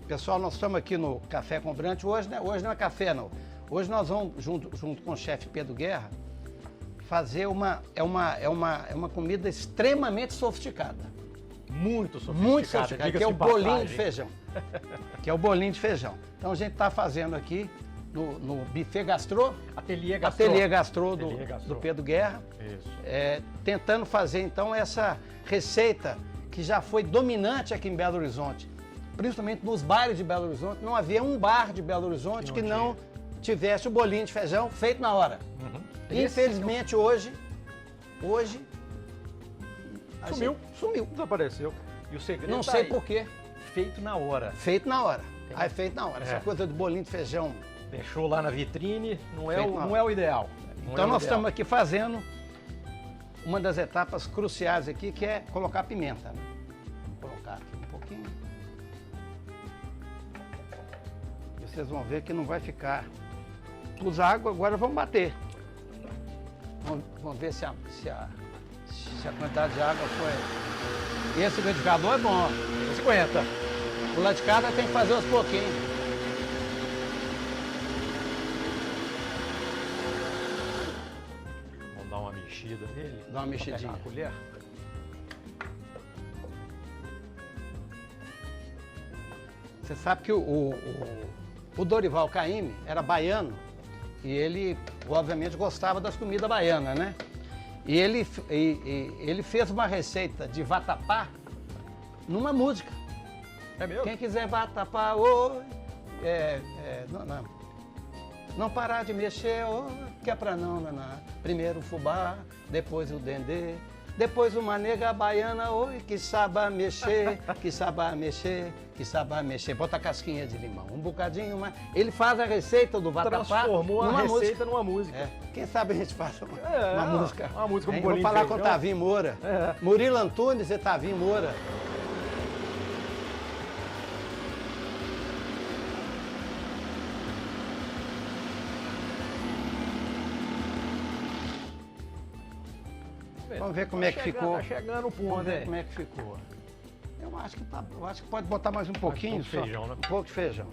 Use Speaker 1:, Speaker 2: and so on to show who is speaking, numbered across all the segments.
Speaker 1: Pessoal, nós estamos aqui no Café com Brant. Hoje não é café, não. Hoje nós vamos, junto com o chefe Pedro Guerra, fazer uma comida extremamente sofisticada.
Speaker 2: Muito sofisticada.
Speaker 1: Muito sofisticada, que é o bolinho de feijão. Que é o bolinho de feijão. Então a gente está fazendo aqui no Buffet Gastrô.
Speaker 2: Ateliê Gastrô
Speaker 1: do Pedro Guerra.
Speaker 2: Isso.
Speaker 1: Tentando fazer então essa receita que já foi dominante aqui em Belo Horizonte. Principalmente nos bares de Belo Horizonte. Não havia um bar de Belo Horizonte que não tivesse o bolinho de feijão feito na hora.
Speaker 2: Uhum.
Speaker 1: Infelizmente hoje sumiu.
Speaker 2: Desapareceu. E o segredo
Speaker 1: Não sei por quê.
Speaker 2: Feito na hora.
Speaker 1: Feito na hora. Aí feito na hora. Essa coisa do bolinho de feijão.
Speaker 2: Deixou lá na vitrine, não é o ideal.
Speaker 1: Então nós estamos aqui fazendo uma das etapas cruciais aqui, que é colocar pimenta. Né? Vou colocar aqui um pouquinho. E vocês vão ver que não vai ficar. Os água agora vamos bater. Vamos ver se a quantidade de água foi. Esse liquidificador é bom.
Speaker 2: 50.
Speaker 1: O lá de casa tem que fazer aos pouquinhos.
Speaker 2: Vamos dar uma mexida nele.
Speaker 1: Dá uma mexidinha.
Speaker 2: Uma colher.
Speaker 1: Você sabe que o Dorival Caymmi era baiano e ele, obviamente, gostava das comidas baianas, né? E ele fez uma receita de vatapá numa música.
Speaker 2: É mesmo?
Speaker 1: Quem quiser vatapá, oi, não parar de mexer, oi, que é pra não. Primeiro o fubá, depois o dendê, depois uma nega baiana, oi, que saba mexer, que saba mexer, que saba mexer. Bota casquinha de limão, um bocadinho mais. Ele faz a receita do vatapá.
Speaker 2: Transformou a receita numa música.
Speaker 1: Quem sabe a gente faz uma música.
Speaker 2: Uma música com
Speaker 1: Vou
Speaker 2: bolinho
Speaker 1: falar
Speaker 2: de
Speaker 1: com o
Speaker 2: feijão.
Speaker 1: Tavinho Moura. Murilo Antunes e Tavinho Moura. Vamos ver como é que ficou.
Speaker 2: Tá chegando o ponto,
Speaker 1: Vamos ver como é que ficou. Eu acho que pode botar mais um pouquinho.
Speaker 2: pouco de feijão, né?
Speaker 1: Um pouco de feijão.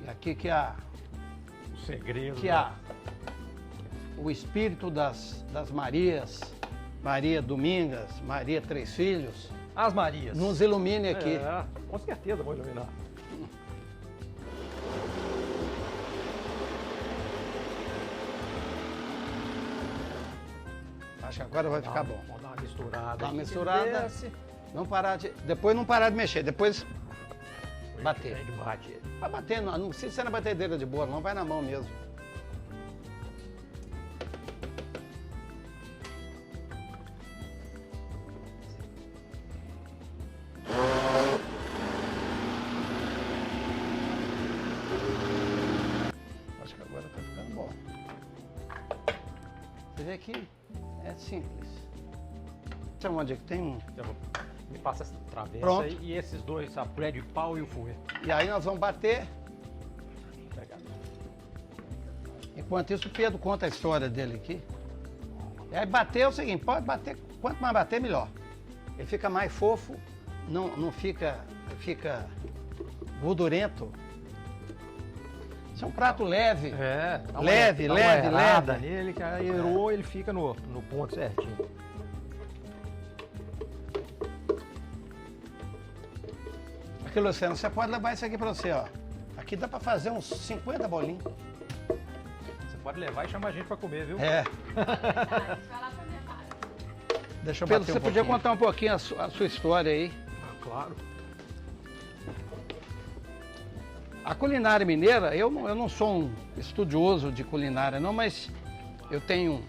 Speaker 1: E aqui que
Speaker 2: O segredo.
Speaker 1: o espírito das Marias, Maria Domingas, Maria Três Filhos,
Speaker 2: As Marias.
Speaker 1: nos ilumine aqui.
Speaker 2: Com certeza vou iluminar.
Speaker 1: Acho que agora vai ficar bom.
Speaker 2: Vamos dar uma misturada.
Speaker 1: Dá uma
Speaker 2: aqui,
Speaker 1: misturada.
Speaker 2: desce.
Speaker 1: Depois não parar de mexer, depois bater.
Speaker 2: A gente bate.
Speaker 1: Vai bater, não precisa ser na batedeira de boa, não vai na mão mesmo. Acho que agora tá ficando bom. Você vê que é simples. Sabe onde é que tem um?
Speaker 2: Me passa essa travessa
Speaker 1: Pronto.
Speaker 2: aí e esses dois, a colher de pau e o fouet.
Speaker 1: E aí nós vamos bater. Enquanto isso, o Pedro conta a história dele aqui. E aí bater é o seguinte, pode bater, quanto mais bater, melhor. Ele fica mais fofo, não fica gordurento. Isso é um prato leve.
Speaker 2: Dá
Speaker 1: Leve.
Speaker 2: nele, que aerou, ele fica no ponto certinho.
Speaker 1: Aqui, Luciano, você pode levar isso aqui pra você, ó. Aqui dá pra fazer uns 50 bolinhos.
Speaker 2: Você pode levar e chamar a gente pra comer, viu?
Speaker 1: É.
Speaker 2: Deixa eu
Speaker 1: Pedro,
Speaker 2: bater
Speaker 1: você
Speaker 2: um
Speaker 1: podia
Speaker 2: pouquinho.
Speaker 1: contar um pouquinho a sua história aí.
Speaker 2: Claro.
Speaker 1: A culinária mineira, eu não sou um estudioso de culinária não, mas eu tenho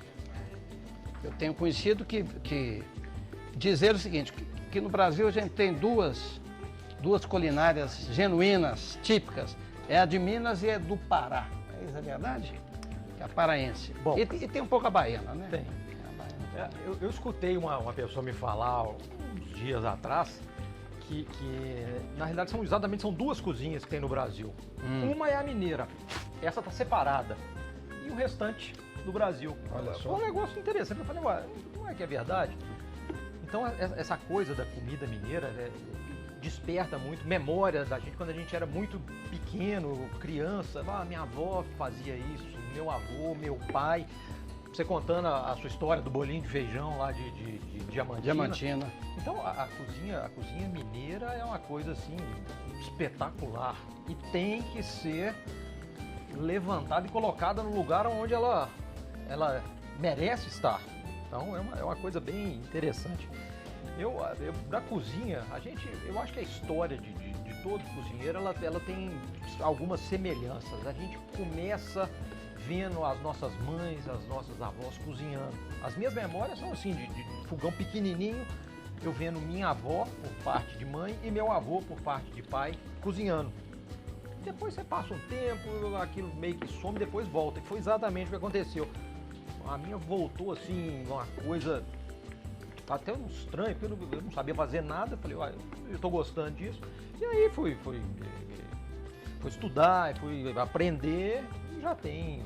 Speaker 1: conhecido que dizer o seguinte, que no Brasil a gente tem duas culinárias genuínas, típicas. É a de Minas e é do Pará. É isso, é verdade? É a paraense.
Speaker 2: Bom.
Speaker 1: E tem um pouco a baiana, né?
Speaker 2: Tem. Eu escutei uma pessoa me falar uns dias atrás que na realidade são duas cozinhas que tem no Brasil. Uma é a mineira, essa tá separada. E o restante do Brasil.
Speaker 1: Olha só.
Speaker 2: Foi um negócio interessante. Eu falei, ué, não é que é verdade? Então essa coisa da comida mineira desperta muito memória da gente quando a gente era muito pequeno, criança. Minha avó fazia isso, meu avô, meu pai. Você contando a sua história do bolinho de feijão lá de Diamantina. Então a cozinha mineira é uma coisa assim espetacular e tem que ser levantada e colocada no lugar onde ela merece estar. Então é uma coisa bem interessante. Da cozinha, eu acho que a história de todo cozinheiro, ela tem algumas semelhanças. A gente começa vendo as nossas mães, as nossas avós cozinhando. As minhas memórias são assim, de fogão pequenininho, eu vendo minha avó por parte de mãe e meu avô por parte de pai cozinhando. Depois você passa um tempo, aquilo meio que some, depois volta. E foi exatamente o que aconteceu. A minha voltou assim, uma coisa até um estranho, porque eu não sabia fazer nada. Falei, eu estou gostando disso. E aí fui estudar, fui aprender. E já tem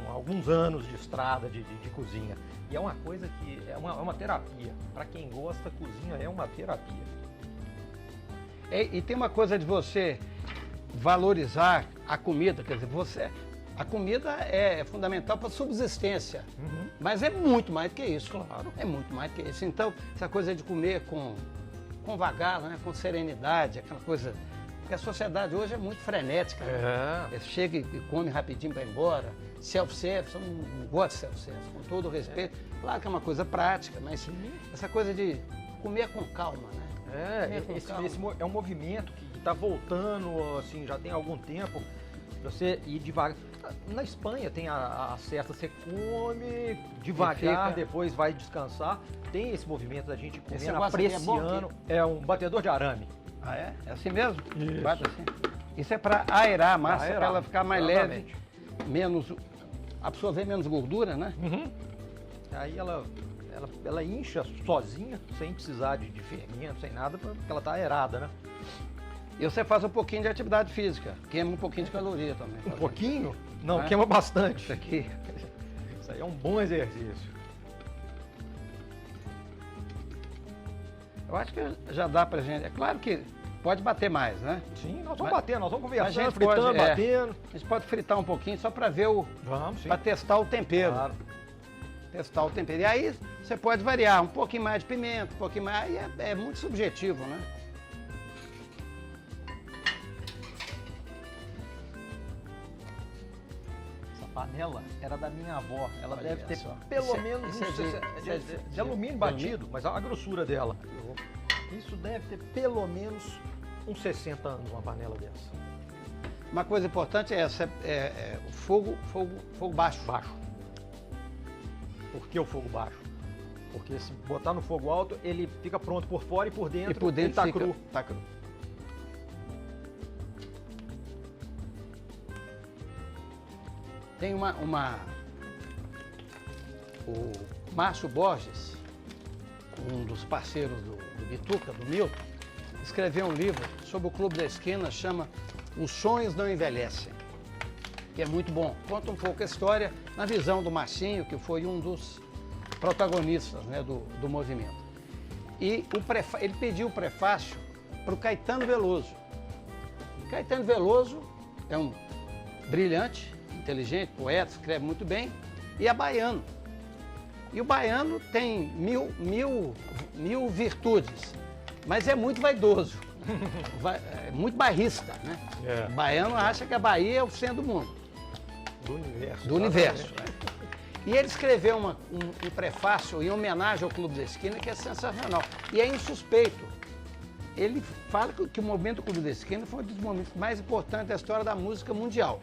Speaker 2: alguns anos de estrada de cozinha. E é uma coisa que é uma terapia. Para quem gosta, cozinha é uma terapia.
Speaker 1: E tem uma coisa de você valorizar a comida, quer dizer, a comida é fundamental para a subsistência, mas é muito mais do que isso.
Speaker 2: Claro.
Speaker 1: É muito mais do que isso. Então, essa coisa de comer com vagar, né, com serenidade, aquela coisa... Porque a sociedade hoje é muito frenética. Né? Você chega e come rapidinho para ir embora. Self-service, eu não gosto de self-service, com todo o respeito. Claro que é uma coisa prática, mas essa coisa de comer com calma, né?
Speaker 2: Esse é um movimento que está voltando, assim, já tem algum tempo. Você ir devagar. Na Espanha tem a cesta, você come devagar, depois vai descansar. Tem esse movimento da gente comendo, apreciando. É um batedor de arame.
Speaker 1: Ah, é? É assim mesmo?
Speaker 2: Isso.
Speaker 1: Bate assim. Isso é para aerar a massa, para ela ficar mais leve, absorver menos gordura, né?
Speaker 2: Aí ela incha sozinha, sem precisar de fermento, sem nada, porque ela está aerada, né?
Speaker 1: E você faz um pouquinho de atividade física, queima um pouquinho de caloria também.
Speaker 2: Um pouquinho? Não, queima bastante.
Speaker 1: Isso aqui.
Speaker 2: Isso aí é um bom exercício.
Speaker 1: Eu acho que já dá pra gente. É claro que pode bater mais, né?
Speaker 2: Sim, nós vamos batendo, nós vamos conversando,
Speaker 1: fritando,
Speaker 2: batendo.
Speaker 1: A gente pode fritar um pouquinho só para ver
Speaker 2: Vamos, sim.
Speaker 1: Para testar o tempero.
Speaker 2: Claro.
Speaker 1: Testar o tempero. E aí você pode variar um pouquinho mais de pimenta, um pouquinho mais. Aí é muito subjetivo, né?
Speaker 2: Panela era da minha avó. Ela
Speaker 1: Olha
Speaker 2: deve ter
Speaker 1: só.
Speaker 2: pelo menos de alumínio batido,
Speaker 1: alumínio?
Speaker 2: mas a grossura dela. Isso deve ter pelo menos uns 60 anos, uma panela dessa.
Speaker 1: Uma coisa importante é essa, o fogo baixo.
Speaker 2: Baixo. Por que o fogo baixo? Porque se botar no fogo alto, ele fica pronto por fora e por dentro,
Speaker 1: E por dentro
Speaker 2: ele tá
Speaker 1: fica,
Speaker 2: cru.
Speaker 1: tá cru. Tem o Márcio Borges, um dos parceiros do Bituca, do Milton, escreveu um livro sobre o Clube da Esquina, chama Os Sonhos Não Envelhecem, que é muito bom. Conta um pouco a história na visão do Marcinho, que foi um dos protagonistas, né, do movimento. E ele pediu o prefácio para o Caetano Veloso. Caetano Veloso é um brilhante, inteligente, poeta, escreve muito bem, e é baiano. E o baiano tem mil virtudes, mas é muito vaidoso, é muito bairrista, né? O baiano acha que a Bahia é o centro do mundo.
Speaker 2: Do universo.
Speaker 1: E ele escreveu um prefácio em homenagem ao Clube da Esquina que é sensacional. E é insuspeito. Ele fala que o movimento do Clube da Esquina foi um dos momentos mais importantes da história da música mundial.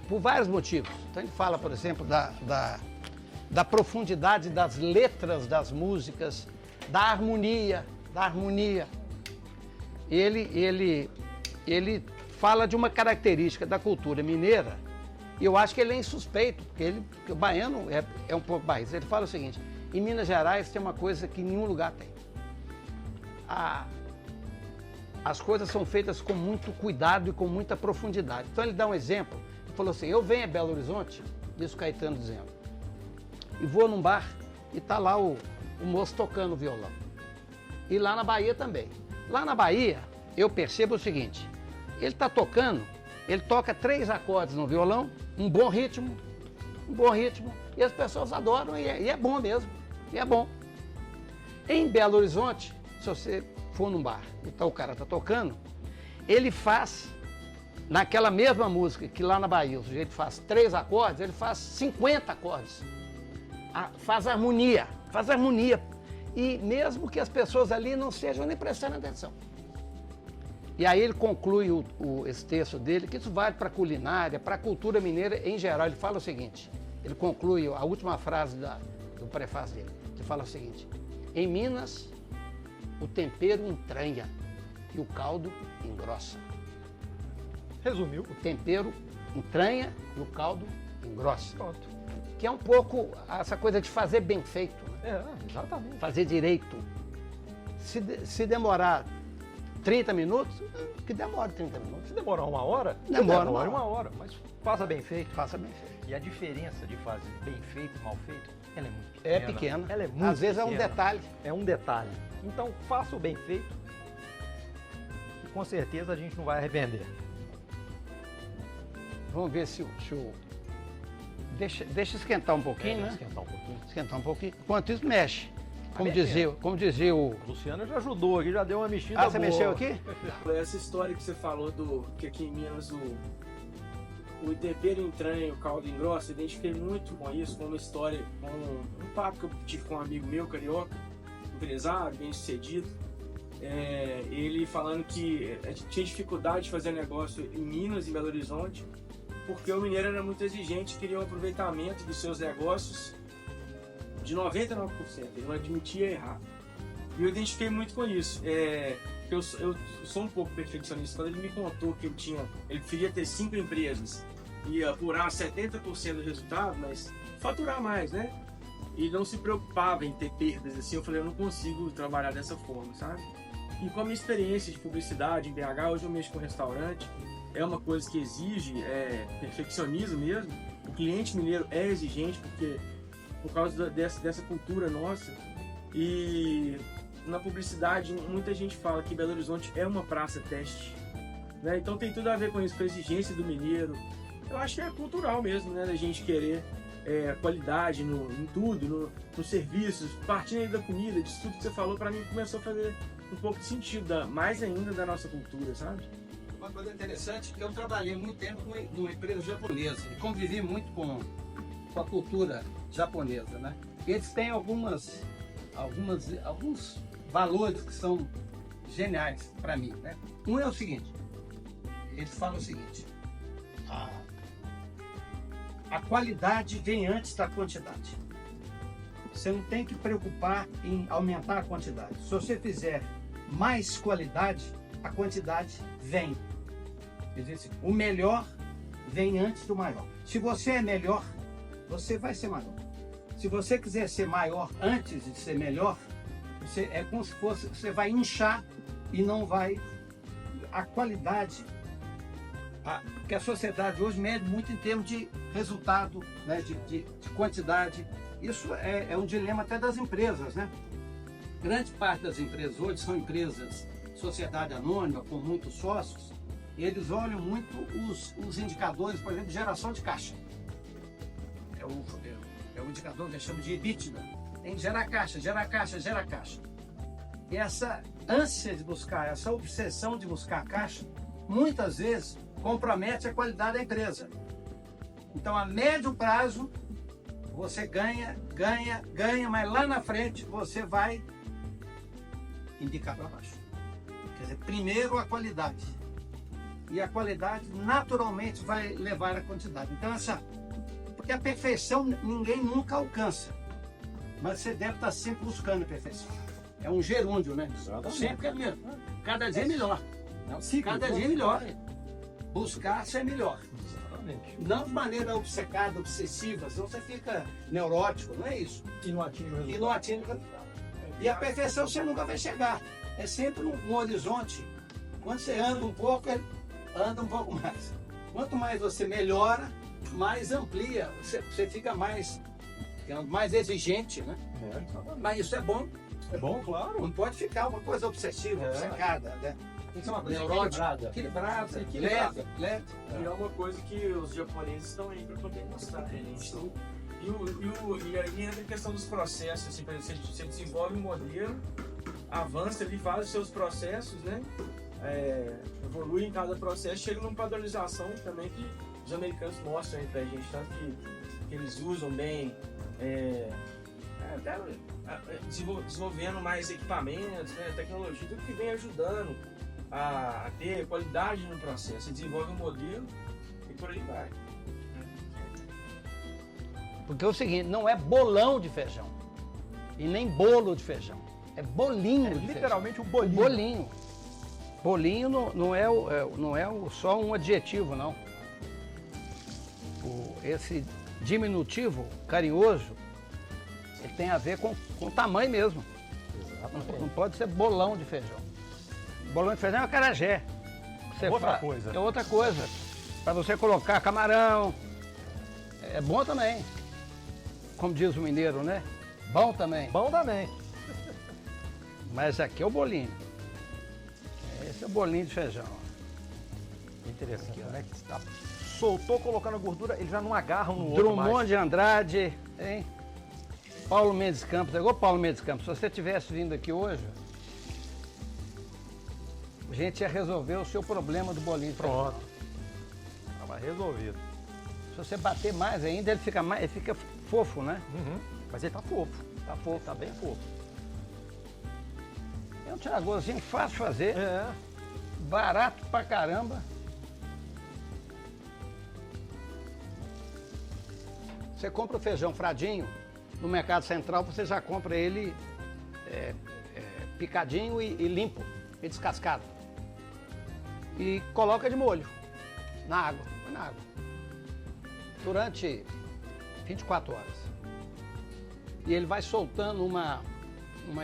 Speaker 1: Por vários motivos. Então ele fala, por exemplo, da profundidade das letras das músicas, da harmonia. Ele fala de uma característica da cultura mineira, e eu acho que ele é insuspeito, porque o baiano é um pouco bairrista. Ele fala o seguinte: em Minas Gerais tem uma coisa que nenhum lugar tem. As coisas são feitas com muito cuidado e com muita profundidade. Então ele dá um exemplo. Falou assim: eu venho a Belo Horizonte, disse o Caetano dizendo, e vou num bar e tá lá o o moço tocando violão. E lá na Bahia também. Lá na Bahia, eu percebo o seguinte, ele está tocando, ele toca 3 acordes no violão, um bom ritmo, e as pessoas adoram, e é bom mesmo, e é bom. Em Belo Horizonte, se você for num bar e o cara está tocando, ele faz, naquela mesma música que lá na Bahia o sujeito faz 3 acordes, ele faz 50 acordes. Faz harmonia. E mesmo que as pessoas ali não estejam nem prestando atenção. E aí ele conclui esse texto dele, que isso vale para a culinária, para a cultura mineira em geral. Ele fala o seguinte, ele conclui a última frase do prefácio dele, que fala o seguinte: em Minas, o tempero entranha e o caldo engrossa.
Speaker 2: Resumiu.
Speaker 1: O tempero entranha e o caldo engrossa.
Speaker 2: Pronto.
Speaker 1: Que é um pouco essa coisa de fazer bem feito. Né?
Speaker 2: Exatamente.
Speaker 1: Fazer direito. Se demorar 30 minutos, que demora 30 minutos.
Speaker 2: Se demorar 1 hora,
Speaker 1: demora
Speaker 2: 1 hora. Mas faça bem feito.
Speaker 1: Faça bem feito.
Speaker 2: E a diferença de fazer bem feito e mal feito, ela é muito pequena.
Speaker 1: É pequena.
Speaker 2: Ela é muito
Speaker 1: Às vezes
Speaker 2: pequena.
Speaker 1: é um detalhe.
Speaker 2: É um detalhe. Então faça o bem feito e com certeza a gente não vai arrepender.
Speaker 1: Vamos ver se o... Deixa esquentar um pouquinho, né? Esquentar um pouquinho. Enquanto isso, mexe. Como dizia o...
Speaker 2: O Luciano já ajudou aqui, já deu uma mexida boa.
Speaker 1: Você mexeu aqui?
Speaker 3: Essa história que você falou que aqui em Minas o tempero entranha e o caldo engrossa, eu identifiquei muito com isso, com uma história, com um papo que eu tive com um amigo meu, carioca, empresário, bem sucedido. Ele falando que tinha dificuldade de fazer negócio em Minas, em Belo Horizonte, porque o mineiro era muito exigente, queria um aproveitamento dos seus negócios de 99%, ele não admitia errar. E eu identifiquei muito com isso. Eu sou um pouco perfeccionista. Quando ele me contou que ele queria ter 5 empresas e apurar 70% do resultado, mas faturar mais, né? E não se preocupava em ter perdas, assim, eu falei, eu não consigo trabalhar dessa forma, sabe? E com a minha experiência de publicidade em BH, hoje eu mexo com restaurante, é uma coisa que exige perfeccionismo mesmo. O cliente mineiro é exigente por causa dessa cultura nossa. E na publicidade, muita gente fala que Belo Horizonte é uma praça teste, né? Então tem tudo a ver com isso, com a exigência do mineiro. Eu acho que é cultural mesmo, né? Da gente querer qualidade em tudo, nos serviços, partindo aí da comida, disso tudo que você falou, para mim começou a fazer um pouco de sentido, mais ainda da nossa cultura, sabe?
Speaker 1: Uma coisa interessante, eu trabalhei muito tempo numa empresa japonesa e convivi muito com a cultura japonesa, né? Eles têm alguns valores que são geniais para mim, né? Um é o seguinte, eles falam o seguinte: a qualidade vem antes da quantidade. Você não tem que preocupar em aumentar a quantidade. Se você fizer mais qualidade, a quantidade vem. Quer dizer assim, o melhor vem antes do maior. Se você é melhor, você vai ser maior. Se você quiser ser maior antes de ser melhor, é como se fosse, você vai inchar e não vai... A qualidade, porque a sociedade hoje mede muito em termos de resultado, né, de quantidade. Isso é um dilema até das empresas, né? Grande parte das empresas hoje são empresas sociedade anônima, com muitos sócios, e eles olham muito os indicadores, por exemplo, de geração de caixa. É o indicador que a gente chama de EBITDA. Tem que gerar caixa, gerar caixa, gerar caixa. E essa ânsia de buscar, essa obsessão de buscar caixa, muitas vezes compromete a qualidade da empresa. Então, a médio prazo, você ganha, mas lá na frente você vai indicar para baixo. Quer dizer, primeiro a qualidade. E a qualidade naturalmente vai levar a quantidade. Então, porque a perfeição ninguém nunca alcança. Mas você deve estar sempre buscando a perfeição. É um gerúndio, né?
Speaker 3: Exatamente.
Speaker 1: Sempre é mesmo. Cada dia é melhor. Cada dia é melhor. Buscar ser melhor.
Speaker 2: Exatamente.
Speaker 1: Não de maneira obcecada, obsessiva, senão você fica neurótico, não é isso?
Speaker 2: E não atinge o resultado.
Speaker 1: E não atinge o resultado. E a perfeição você nunca vai chegar. É sempre um horizonte. Quando você anda um pouco, anda um pouco mais. Quanto mais você melhora, mais amplia, você fica mais que é o mais exigente, né? Mas isso é bom.
Speaker 2: É bom, claro.
Speaker 1: Não pode ficar uma coisa obsessiva, obcecada, né?
Speaker 2: Tem que ser uma coisa
Speaker 1: Neurótica,
Speaker 2: equilibrada.
Speaker 1: equilibrada, leve.
Speaker 3: E é uma coisa que os japoneses estão aí para poder mostrar, né? Então, e aí entra a questão dos processos, assim, por exemplo, você desenvolve um modelo, avança ali, faz os seus processos, né? Evolui em cada processo, chega numa padronização também que os americanos mostram aí pra gente, tanto que eles usam bem, até desenvolvendo mais equipamentos, né? Tecnologia, tudo que vem ajudando a ter qualidade no processo. Você desenvolve um modelo e por aí vai.
Speaker 1: Porque é o seguinte, não é bolão de feijão e nem bolo de feijão, é bolinho de feijão.
Speaker 2: Literalmente um bolinho.
Speaker 1: Bolinho. Bolinho não é só um adjetivo, não. Esse diminutivo carinhoso, ele tem a ver com o tamanho mesmo. Não pode ser bolão de feijão. Bolão de feijão é acarajé.
Speaker 2: Coisa.
Speaker 1: É outra coisa. Para você colocar camarão, é bom também. Como diz o mineiro, né? Bom também.
Speaker 2: Bom também.
Speaker 1: Mas aqui é o bolinho. Esse é o bolinho de feijão.
Speaker 2: Interessante, né? Que está soltou, colocando a gordura, ele já não agarra um no outro
Speaker 1: Drummond
Speaker 2: mais.
Speaker 1: de Andrade, hein? Paulo Mendes Campos, é igual Paulo Mendes Campos. Se você tivesse vindo aqui hoje, a gente ia resolver o seu problema do bolinho de feijão.
Speaker 2: Pronto. Estava resolvido.
Speaker 1: Se você bater mais ainda, ele fica fofo, né?
Speaker 2: Uhum. Mas ele tá fofo.
Speaker 1: Tá fofo.
Speaker 2: Tá bem fofo.
Speaker 1: É um tiragozinho fácil de fazer,
Speaker 2: É.
Speaker 1: barato pra caramba. Você compra o feijão fradinho no Mercado Central, você já compra ele picadinho e limpo, e descascado. E coloca de molho na água, põe na água. Durante 24 horas. E ele vai soltando uma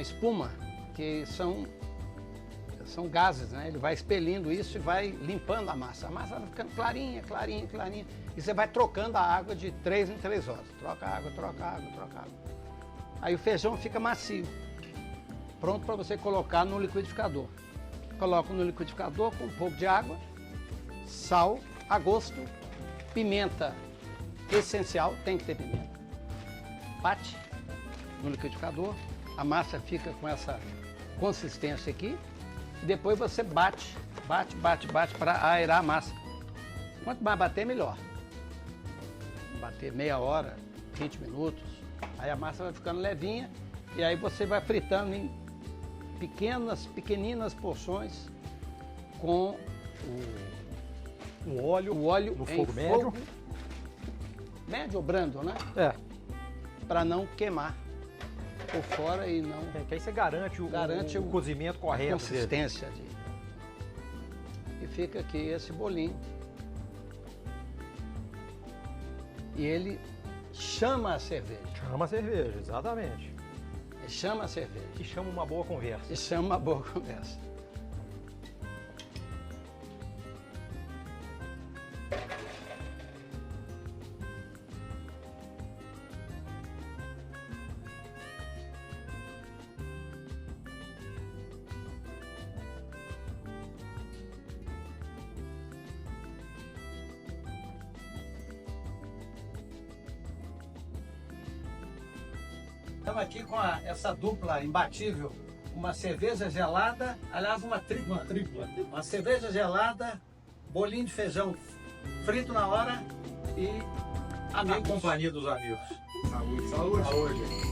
Speaker 1: espuma, que são gases, né? Ele vai expelindo isso e vai limpando a massa. A massa vai ficando clarinha, clarinha, clarinha. E você vai trocando a água de 3 em 3 horas. Troca a água, troca a água, troca a água. Aí o feijão fica macio. Pronto para você colocar no liquidificador. Coloca no liquidificador com um pouco de água, sal a gosto, pimenta essencial, tem que ter pimenta. Bate no liquidificador, a massa fica com essa consistência aqui. Depois você bate para aerar a massa. Quanto mais bater, melhor. Bater meia hora, 20 minutos. Aí a massa vai ficando levinha e aí você vai fritando em pequeninas porções com
Speaker 2: O óleo no
Speaker 1: em
Speaker 2: fogo médio.
Speaker 1: Médio ou brando, né?
Speaker 2: É.
Speaker 1: Para não queimar por fora e não
Speaker 2: Que aí você garante o cozimento correto.
Speaker 1: consistência e fica aqui esse bolinho. E ele chama a cerveja.
Speaker 2: Chama a cerveja, exatamente.
Speaker 1: Ele chama a cerveja.
Speaker 2: E chama uma boa conversa.
Speaker 1: E chama uma boa conversa. Estamos aqui com essa dupla imbatível, uma cerveja gelada, aliás uma tripla. Uma cerveja gelada, bolinho de feijão frito na hora e
Speaker 2: A companhia dos amigos.
Speaker 3: Saúde.